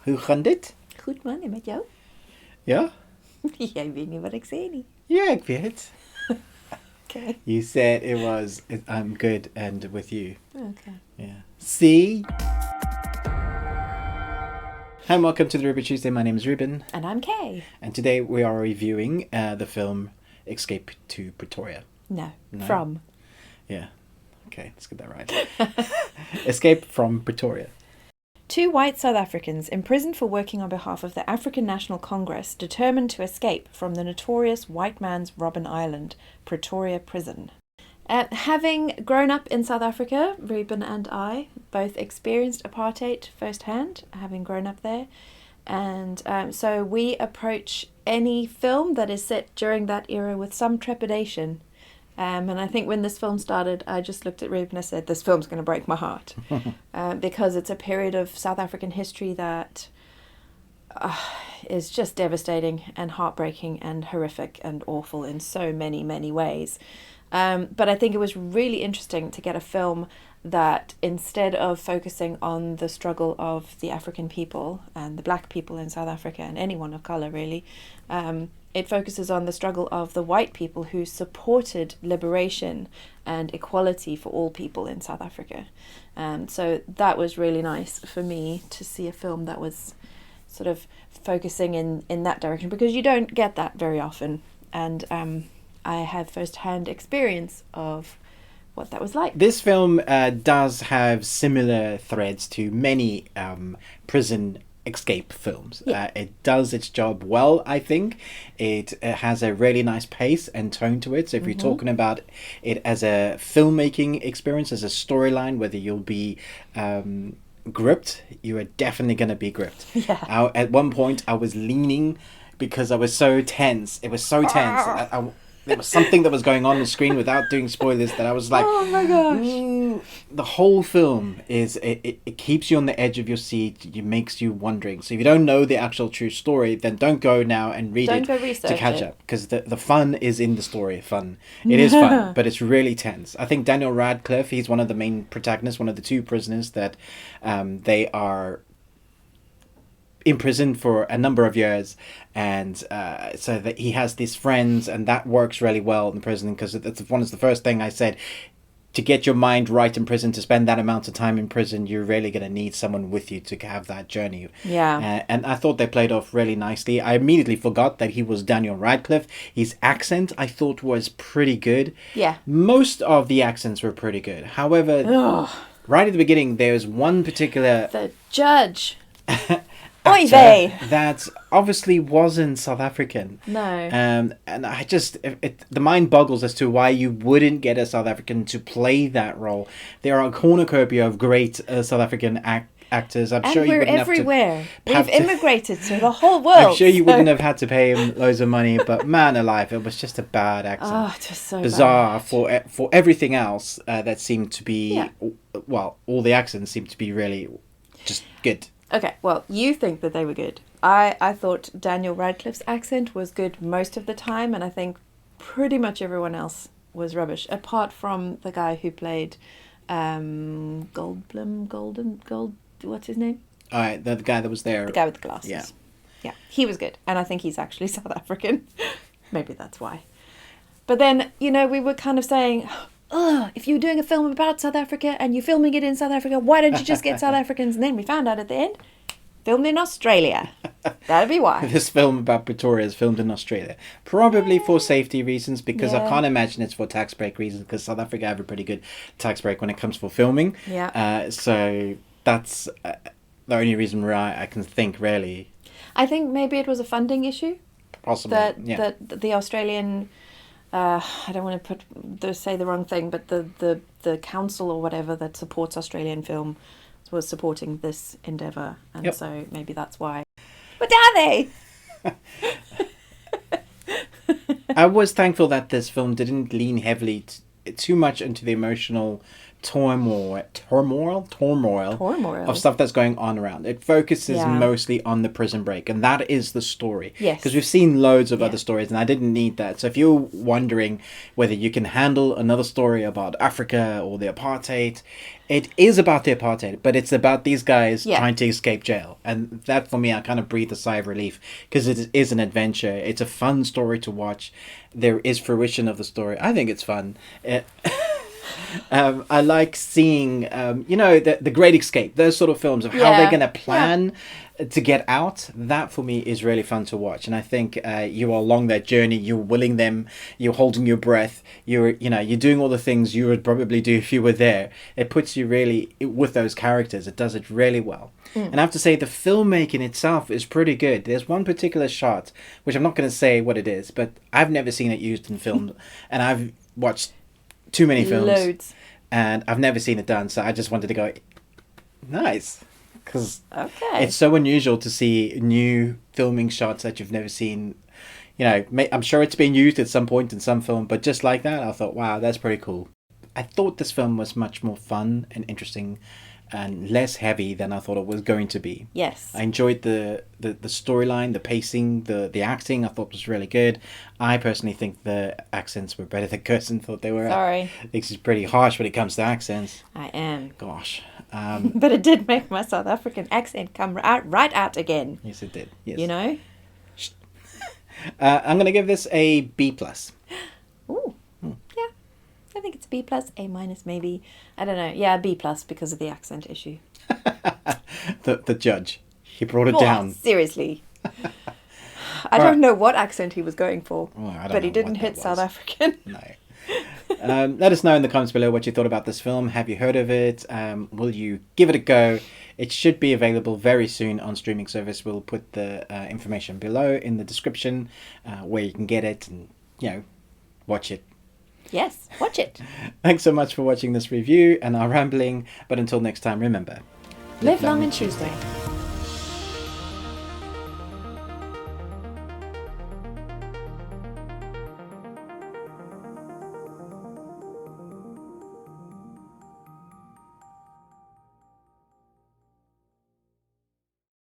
Hoe gaan dit? Goed man, en met jou? Ja? Jij weet niet wat ik zei niet. Ja, ik weet. Okay. You said I'm good and with you. Okay. Yeah. See? Hi and welcome to the Ruby Tuesday. My name is Ruben. And I'm Kay. And today we are reviewing the film Escape to Pretoria. No. No? From. Yeah. Okay, let's get that right. Escape from Pretoria. Two white South Africans imprisoned for working on behalf of the African National Congress determined to escape from the notorious white man's Robben Island, Pretoria prison. Having grown up in South Africa, Ruben and I both experienced apartheid firsthand, having grown up there. And so we approach any film that is set during that era with some trepidation. And I think when this film started, I just looked at Ruben and I said, this film's going to break my heart. Because it's a period of South African history that is just devastating and heartbreaking and horrific and awful in so many, many ways. But I think it was really interesting to get a film that, instead of focusing on the struggle of the African people and the black people in South Africa and anyone of colour really, it focuses on the struggle of the white people who supported liberation and equality for all people in South Africa. So that was really nice for me to see a film that was sort of focusing in that direction, because you don't get that very often. And I have first-hand experience of what that was like. This film does have similar threads to many prison escape films. Yeah. It does its job well, I think. It has a really nice pace and tone to it. So if you're talking about it as a filmmaking experience, as a storyline, whether you'll be gripped, you are definitely going to be gripped. Yeah. At one point, I was leaning because I was so tense. It was so tense. There was something that was going on the screen, without doing spoilers, that I was like, oh my gosh. The whole film it keeps you on the edge of your seat. It makes you wondering. So if you don't know the actual true story, then don't go now and read Don't it go research to catch it. up, because the fun is in the story. It is fun, but it's really tense. I think Daniel Radcliffe, he's one of the main protagonists, one of the two prisoners that they are imprisoned for a number of years, and so that he has these friends, and that works really well in prison, because that's one of the first thing I said. To get your mind right in prison, to spend that amount of time in prison, you're really going to need someone with you to have that journey. Yeah. And I thought they played off really nicely. I immediately forgot that he was Daniel Radcliffe. His accent, I thought, was pretty good. Yeah. Most of the accents were pretty good. However, right at the beginning, there's one particular... The judge. Oy vey. That obviously wasn't South African. No. And I just... the mind boggles as to why you wouldn't get a South African to play that role. There are a cornucopia of great South African actors. I'm And sure you we're wouldn't everywhere. have We've to- immigrated to the whole world. I'm sure you wouldn't have had to pay him loads of money, but man alive, it was just a bad accent. Oh, it was so Bizarre bad. for everything else that seemed to be... Yeah. Well, all the accents seemed to be really just good. Okay, well, you think that they were good. I thought Daniel Radcliffe's accent was good most of the time, and I think pretty much everyone else was rubbish, apart from the guy who played what's his name? All right, the guy that was there. The guy with the glasses. Yeah. Yeah, he was good, and I think he's actually South African. Maybe that's why. But then, we were kind of saying... if you were doing a film about South Africa and you're filming it in South Africa, why don't you just get South Africans? And then we found out at the end, filmed in Australia. That'd be why. This film about Pretoria is filmed in Australia. Probably for safety reasons, because I can't imagine it's for tax break reasons, because South Africa have a pretty good tax break when it comes for filming. Yeah. So that's the only reason why I can think, really. I think maybe it was a funding issue. Possibly, That the Australian... I don't want to say the wrong thing, but the council or whatever that supports Australian film was supporting this endeavour, and so maybe that's why. But are they? I was thankful that this film didn't lean heavily too much into the emotional turmoil Turmoil. of stuff that's going on around. It focuses Yeah. mostly on the prison break, and that is the story. Yes. Because we've seen loads of Yeah. other stories, and I didn't need that. So if you're wondering whether you can handle another story about Africa or the apartheid, it is about the apartheid, but it's about these guys Yeah. trying to escape jail. And that, for me, I kind of breathed a sigh of relief because it is an adventure. It's a fun story to watch. There is fruition of the story. I think it's fun. I like seeing, the Great Escape, those sort of films of how Yeah. they're going to plan to get out. That for me is really fun to watch. And I think you are along that journey. You're willing them. You're holding your breath. You're doing all the things you would probably do if you were there. It puts you really with those characters. It does it really well. And I have to say, the filmmaking itself is pretty good. There's one particular shot, which I'm not going to say what it is, but I've never seen it used in film. And I've watched too many films. Loads. And I've never seen it done, so I just wanted to go, nice. Because Okay. it's so unusual to see new filming shots that you've never seen. I'm sure it's been used at some point in some film, but just like that, I thought, wow, that's pretty cool. I thought this film was much more fun and interesting and less heavy than I thought it was going to be. Yes. I enjoyed the storyline, the pacing, the acting. I thought was really good. I personally think the accents were better than Kirsten thought they were. Sorry. I think she's pretty harsh when it comes to accents. I am. Gosh. But it did make my South African accent come right out again. Yes, it did. Yes. You know? I'm going to give this a B+. Ooh. Yeah. I think it's B+, A- maybe. I don't know. Yeah, B+ because of the accent issue. The judge. He brought it Oh, down. Seriously. I don't know what accent he was going for, Well, I don't but he know didn't what hit that South was. African. No. Let us know in the comments below what you thought about this film. Have you heard of it? Will you give it a go? It should be available very soon on streaming service. We'll put the information below in the description where you can get it and, watch it. Yes, watch it. Thanks so much for watching this review and our rambling. But until next time, remember, Live long and choose well.